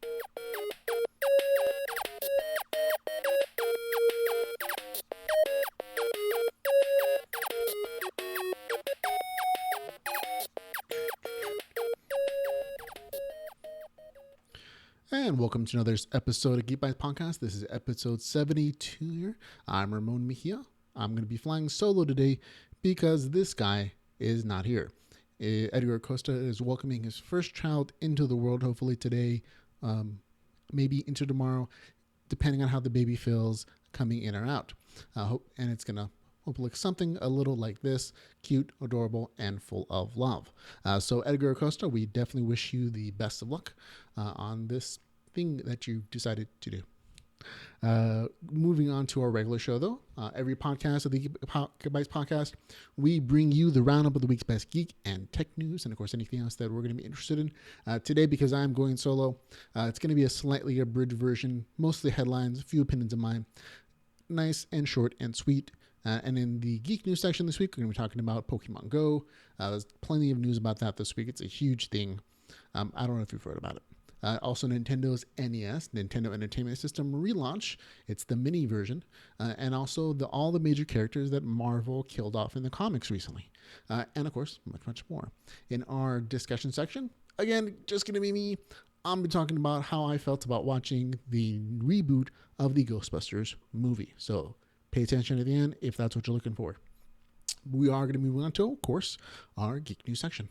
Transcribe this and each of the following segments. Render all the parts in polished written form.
And welcome to another episode of Geek Bytes podcast. This is episode 72 here. I'm Ramon Mejia. I'm going to be flying solo today because this guy is not here. Edgar Acosta is welcoming his first child into the world, hopefully today, maybe into tomorrow, depending on how the baby feels coming in or out. And it's going to hopefully look something a little like this, cute, adorable, and full of love. So Edgar Acosta, we definitely wish you the best of luck on this thing that you decided to do. Moving on to our regular show, though. Every podcast of the Geek Bytes podcast, we bring you the roundup of the week's best geek and tech news, and of course anything else that we're going to be interested in. Today, because I'm going solo, it's going to be a slightly abridged version, mostly headlines, a few opinions of mine, nice and short and sweet. And in the geek news section this week, we're going to be talking about Pokemon Go. There's plenty of news about that this week. It's a huge thing. I don't know if you've heard about it. Also, Nintendo's NES, Nintendo Entertainment System relaunch. It's the mini version. And also all the major characters that Marvel killed off in the comics recently. And of course, much, much more. In our discussion section, again, just going to be me. I'm going to be talking about how I felt about watching the reboot of the Ghostbusters movie. So pay attention at the end if that's what you're looking for. We are going to move on to, of course, our geek news section.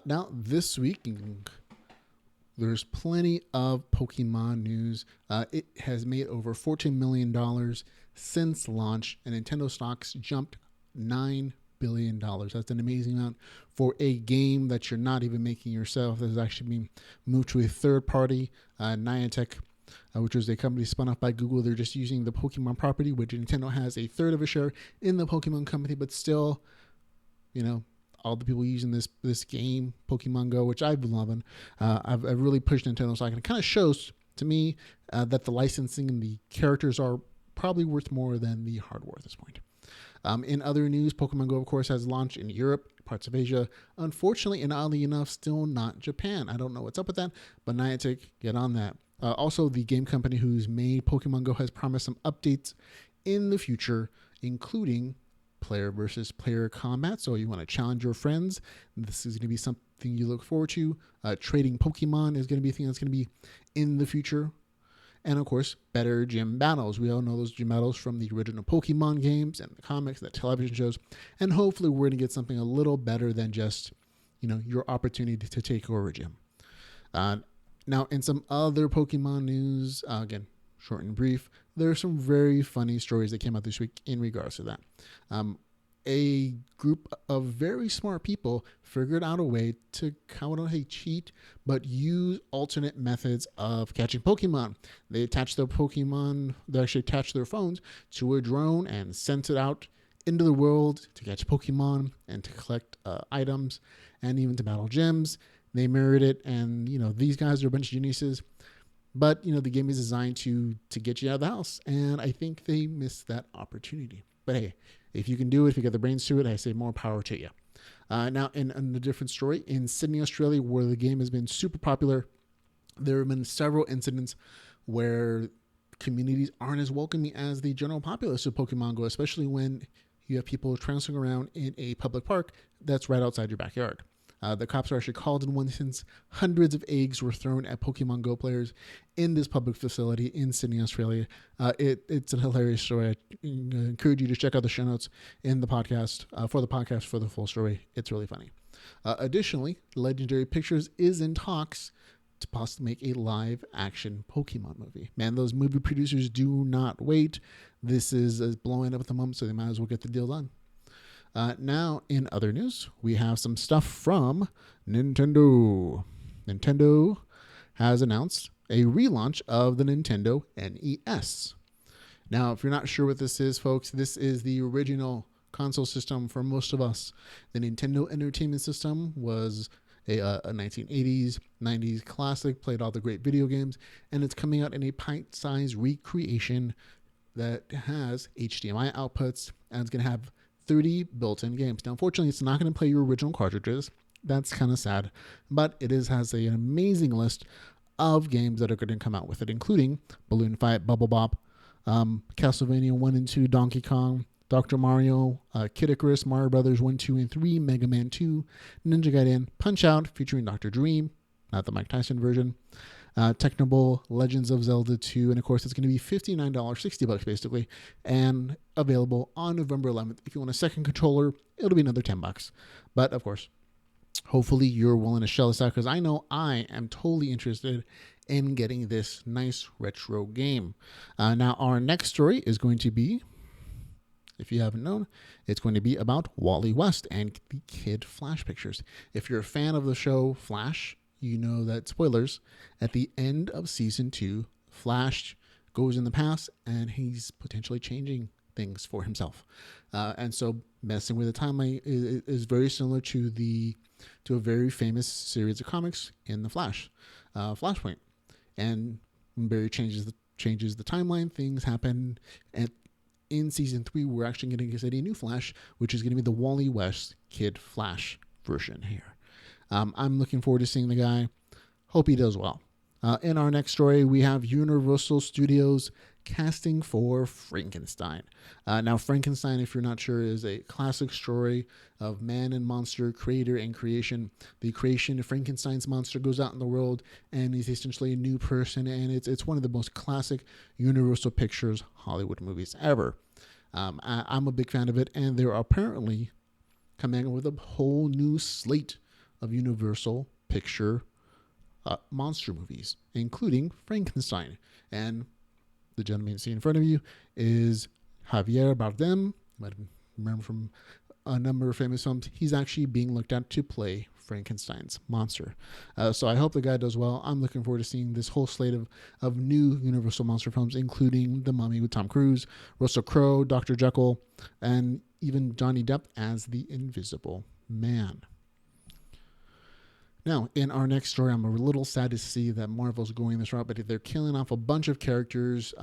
Now, this week, there's plenty of Pokemon news. It has made over $14 million since launch, and Nintendo stocks jumped $9 billion. That's an amazing amount for a game that you're not even making yourself. That is actually being moved to a third party, Niantic, which was a company spun off by Google. They're just using the Pokemon property, which Nintendo has a third of a share in the Pokemon company, but still, all the people using this game, Pokemon Go, which I've been loving, I've really pushed Nintendo. So it kind of shows to me that the licensing and the characters are probably worth more than the hardware at this point. In other news, Pokemon Go, of course, has launched in Europe, parts of Asia. Unfortunately, and oddly enough, still not Japan. I don't know what's up with that, but Niantic, get on that. Also, the game company who's made Pokemon Go has promised some updates in the future, including player versus player combat. So you want to challenge your friends. This is going to be something you look forward to. Trading Pokemon is going to be a thing that's going to be in the future. And of course, better gym battles. We all know those gym battles from the original Pokemon games and the comics, the television shows. And hopefully we're going to get something a little better than just, your opportunity to take over a gym. Now, in some other Pokemon news, again, short and brief, there are some very funny stories that came out this week in regards to that. A group of very smart people figured out a way to, I don't say cheat, but use alternate methods of catching Pokemon. They attached their phones to a drone and sent it out into the world to catch Pokemon and to collect items and even to battle gyms. They mirrored it, and these guys are a bunch of geniuses. But, the game is designed to get you out of the house. And I think they missed that opportunity. But hey, if you can do it, if you got the brains to it, I say more power to you. Now, in a different story, in Sydney, Australia, where the game has been super popular, there have been several incidents where communities aren't as welcoming as the general populace of Pokemon Go, especially when you have people trouncing around in a public park that's right outside your backyard. The cops are actually called in one instance. Hundreds of eggs were thrown at Pokemon Go players in this public facility in Sydney, Australia. It's a hilarious story. I encourage you to check out the show notes in the podcast, for the full story. It's really funny. Additionally, Legendary Pictures is in talks to possibly make a live action Pokemon movie. Man, those movie producers do not wait. This is blowing up at the moment, so they might as well get the deal done. Now, in other news, we have some stuff from Nintendo. Nintendo has announced a relaunch of the Nintendo NES. Now, if you're not sure what this is, folks, this is the original console system for most of us. The Nintendo Entertainment System was a 1980s, 90s classic, played all the great video games, and it's coming out in a pint-sized recreation that has HDMI outputs, and it's going to have 30 built-in games. Now, unfortunately, it's not going to play your original cartridges. That's kind of sad, but it has an amazing list of games that are going to come out with it, including Balloon Fight, Bubble Bop, Castlevania 1 and 2, Donkey Kong, Dr. Mario, Kid Icarus, Mario Brothers 1, 2, and 3, Mega Man 2, Ninja Gaiden, Punch-Out featuring Dr. Dream, not the Mike Tyson version, Technobowl, Legends of Zelda 2, and of course it's going to be $59, $60 basically, and available on November 11th. If you want a second controller, it'll be another $10. But of course, hopefully you're willing to shell this out, because I know I am totally interested in getting this nice retro game. Now our next story is going to be, if you haven't known, it's going to be about Wally West and the Kid Flash pictures. If you're a fan of the show Flash, you know that, spoilers, at the end of season 2, Flash goes in the past and he's potentially changing things for himself. And so messing with the timeline is very similar to a very famous series of comics in the Flash, Flashpoint. And when Barry changes the timeline, things happen. And in season 3, we're actually going to get a new Flash, which is going to be the Wally West Kid Flash version here. I'm looking forward to seeing the guy. Hope he does well. In our next story, we have Universal Studios casting for Frankenstein. Now, Frankenstein, if you're not sure, is a classic story of man and monster, creator and creation. The creation of Frankenstein's monster goes out in the world and is essentially a new person, and it's one of the most classic Universal Pictures Hollywood movies ever. I'm a big fan of it, and they're apparently coming out with a whole new slate of Universal Picture monster movies, including Frankenstein. And the gentleman you see in front of you is Javier Bardem. You might remember from a number of famous films. He's actually being looked at to play Frankenstein's monster. So I hope the guy does well. I'm looking forward to seeing this whole slate of new Universal monster films, including The Mummy with Tom Cruise, Russell Crowe, Dr. Jekyll, and even Johnny Depp as the Invisible Man. Now, in our next story, I'm a little sad to see that Marvel's going this route, but they're killing off a bunch of characters.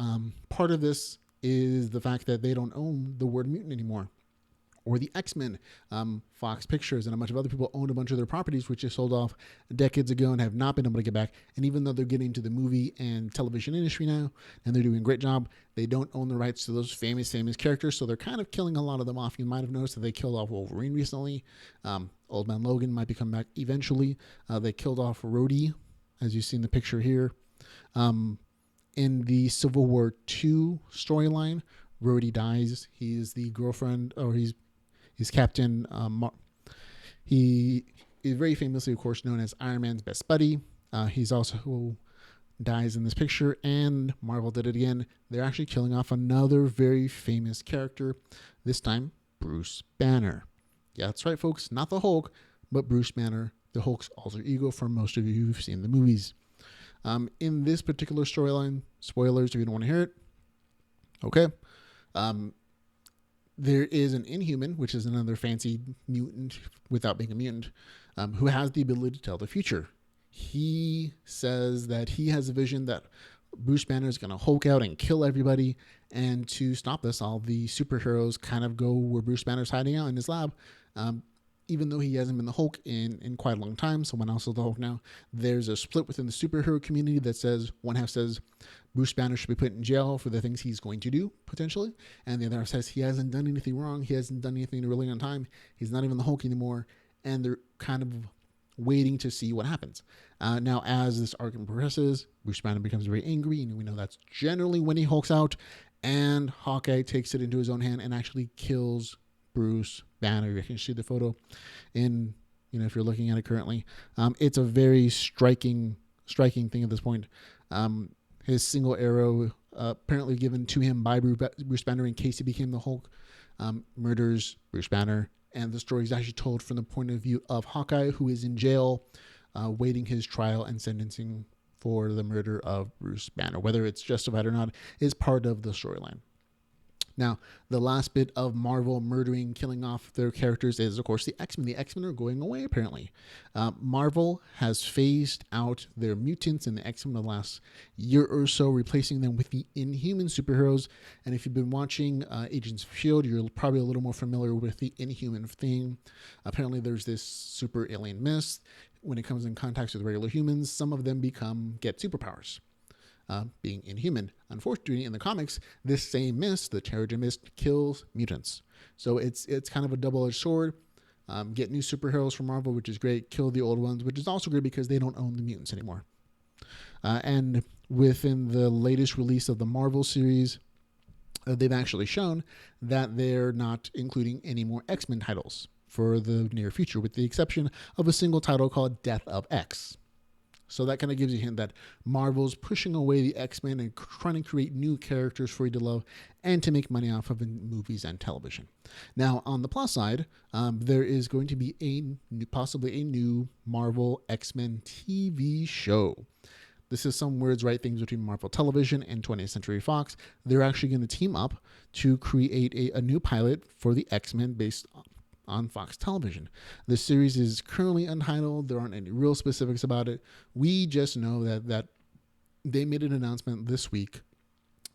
Part of this is the fact that they don't own the word mutant anymore, or the X-Men. Fox Pictures and a bunch of other people own a bunch of their properties, which they sold off decades ago and have not been able to get back. And even though they're getting into the movie and television industry now, and they're doing a great job, they don't own the rights to those famous characters. So they're kind of killing a lot of them off. You might have noticed that they killed off Wolverine recently. Old Man Logan might be coming back eventually. They killed off Rhodey, as you see in the picture here. In the Civil War II storyline, Rhodey dies. He is the girlfriend, or he's Captain. He is very famously, of course, known as Iron Man's best buddy. He's also who dies in this picture, and Marvel did it again. They're actually killing off another very famous character, this time Bruce Banner. Yeah, that's right, folks. Not the Hulk, but Bruce Banner, the Hulk's alter ego for most of you who've seen the movies. In this particular storyline, spoilers if you don't want to hear it. Okay. There is an Inhuman, which is another fancy mutant without being a mutant, who has the ability to tell the future. He says that he has a vision that Bruce Banner is going to Hulk out and kill everybody. And to stop this, all the superheroes kind of go where Bruce Banner's hiding out in his lab. Even though he hasn't been the Hulk in quite a long time, someone else is the Hulk now. There's a split within the superhero community that says, one half says Bruce Banner should be put in jail for the things he's going to do, potentially. And the other half says he hasn't done anything wrong. He hasn't done anything really on time. He's not even the Hulk anymore. And they're kind of waiting to see what happens. Now, as this argument progresses, Bruce Banner becomes very angry, and we know that's generally when he hulks out, and Hawkeye takes it into his own hand and actually kills Bruce Banner. You can see the photo in, if you're looking at it currently. It's a very striking thing at this point. His single arrow, apparently given to him by Bruce Banner in case he became the Hulk, murders Bruce Banner. And the story is actually told from the point of view of Hawkeye, who is in jail, waiting his trial and sentencing for the murder of Bruce Banner. Whether it's justified or not is part of the storyline. Now, the last bit of Marvel murdering, killing off their characters is, of course, the X-Men. The X-Men are going away, apparently. Marvel has phased out their mutants in the X-Men the last year or so, replacing them with the Inhuman superheroes. And if you've been watching Agents of S.H.I.E.L.D., you're probably a little more familiar with the Inhuman thing. Apparently, there's this super alien mist. When it comes in contact with regular humans, some of them get superpowers. Being inhuman. Unfortunately, in the comics, this same mist, the Terrigen Mist, kills mutants. So it's kind of a double-edged sword. Get new superheroes from Marvel, which is great. Kill the old ones, which is also great because they don't own the mutants anymore. And within the latest release of the Marvel series, they've actually shown that they're not including any more X-Men titles for the near future, with the exception of a single title called Death of X. So that kind of gives you a hint that Marvel's pushing away the X-Men and trying to create new characters for you to love and to make money off of in movies and television. Now, on the plus side, there is going to be possibly a new Marvel X-Men TV show. This is some words, right things between Marvel Television and 20th Century Fox. They're actually going to team up to create a new pilot for the X-Men based on Fox Television. The series is currently untitled. There aren't any real specifics about it. We just know that they made an announcement this week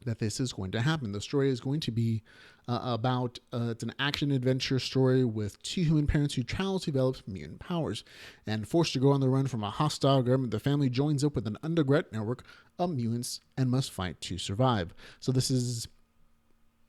that this is going to happen. The story is going to be about it's an action adventure story with two human parents who travel to develop mutant powers. And forced to go on the run from a hostile government, the family joins up with an underground network of mutants and must fight to survive. So this is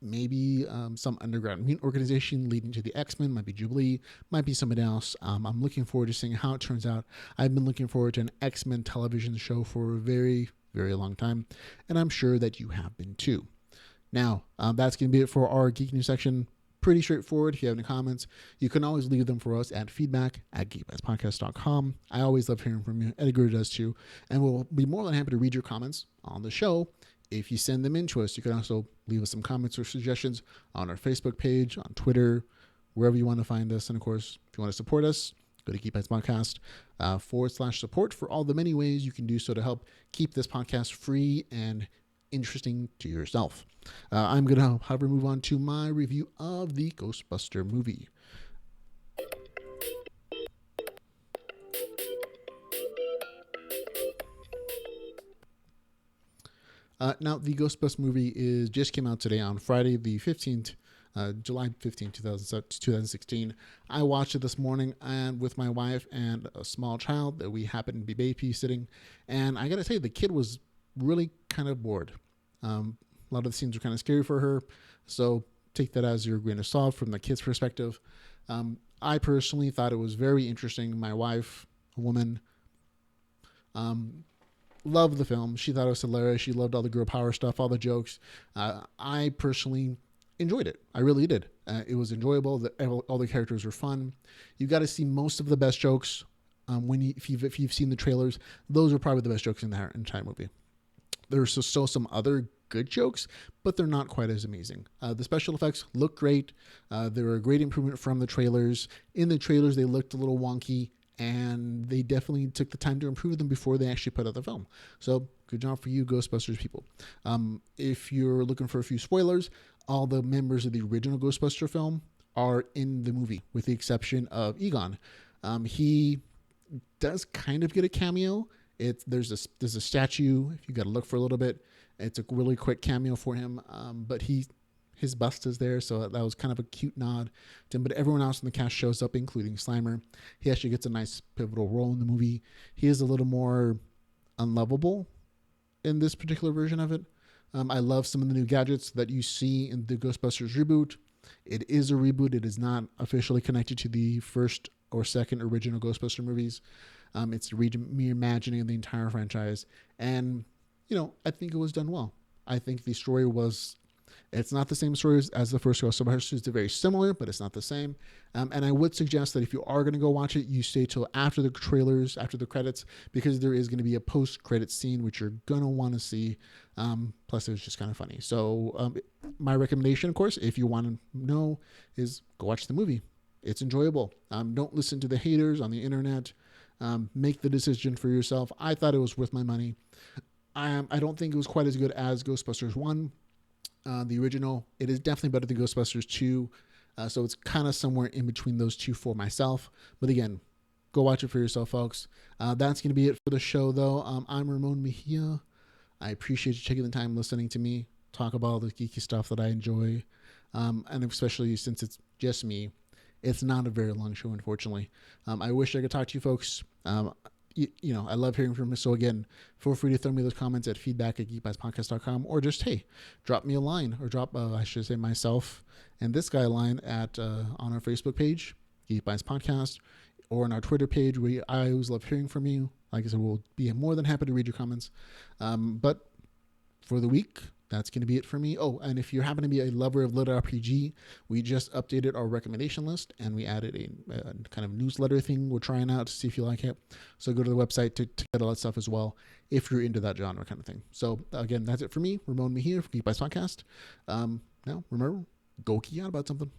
maybe some underground mutant organization leading to the X-Men, might be Jubilee, might be somebody else. I'm looking forward to seeing how it turns out. I've been looking forward to an X-Men television show for a very, very long time, and I'm sure that you have been too. Now, that's going to be it for our Geek News section. Pretty straightforward. If you have any comments, you can always leave them for us at feedback@geekbytespodcast.com. I always love hearing from you. Edgar does too, and we'll be more than happy to read your comments on the show. If you send them in to us, you can also leave us some comments or suggestions on our Facebook page, on Twitter, wherever you want to find us. And of course, if you want to support us, go to Geek Bytes Podcast /support for all the many ways you can do so to help keep this podcast free and interesting to yourself. I'm going to, however, move on to my review of the Ghostbuster movie. Now, the Ghostbusters movie just came out today on Friday, the 15th, July 15th, 2016. I watched it this morning and with my wife and a small child that we happened to be babysitting. And I got to say, the kid was really kind of bored. A lot of the scenes were kind of scary for her. So take that as your grain of salt from the kid's perspective. I personally thought it was very interesting. My wife, a woman, loved the film. She thought it was hilarious. She loved all the girl power stuff, all the jokes. I personally enjoyed it. I really did. It was enjoyable. All the characters were fun. You got to see most of the best jokes if you've seen the trailers. Those are probably the best jokes in the entire movie. There's still some other good jokes, but they're not quite as amazing. The special effects look great. They were a great improvement from the trailers. In the trailers, they looked a little wonky, and they definitely took the time to improve them before they actually put out the film. So good job for you, Ghostbusters people. If you're looking for a few spoilers, all the members of the original Ghostbuster film are in the movie, with the exception of Egon. He does kind of get a cameo. There's a statue. If you got to look for a little bit, it's a really quick cameo for him. But his bust is there, so that was kind of a cute nod to him. But everyone else in the cast shows up, including Slimer. He actually gets a nice pivotal role in the movie. He is a little more unlovable in this particular version of it. I love some of the new gadgets that you see in the Ghostbusters reboot. It is a reboot. It is not officially connected to the first or second original Ghostbuster movies. It's a reimagining of the entire franchise. And, I think it was done well. I think the story it's not the same story as the first Ghostbusters. It's very similar, but it's not the same. And I would suggest that if you are going to go watch it, you stay till after the trailers, after the credits, because there is going to be a post-credit scene, which you're going to want to see. Plus, it was just kind of funny. So my recommendation, of course, if you want to know, is go watch the movie. It's enjoyable. Don't listen to the haters on the internet. Make the decision for yourself. I thought it was worth my money. I don't think it was quite as good as Ghostbusters 1. the original. It is definitely better than Ghostbusters 2. So it's kind of somewhere in between those two for myself. But again, go watch it for yourself, folks. That's going to be it for the show, though. I'm Ramon Mejia. I appreciate you taking the time listening to me talk about all the geeky stuff that I enjoy. And especially since it's just me, it's not a very long show, unfortunately. I wish I could talk to you folks. I love hearing from you. So again, feel free to throw me those comments at feedback@geekbytespodcast.com, or just, hey, drop me a line, or drop, I should say, myself and this guy a line at on our Facebook page, Geek Bytes Podcast, or on our Twitter page. I always love hearing from you. Like I said, we'll be more than happy to read your comments. But for the week, that's going to be it for me. Oh, and if you happen to be a lover of Lit RPG, we just updated our recommendation list, and we added a kind of newsletter thing we're trying out to see if you like it. So go to the website to get all that stuff as well, if you're into that genre kind of thing. So again, that's it for me, Ramon Mejia from Geek Bytes Podcast. Now, remember, go geek out about something.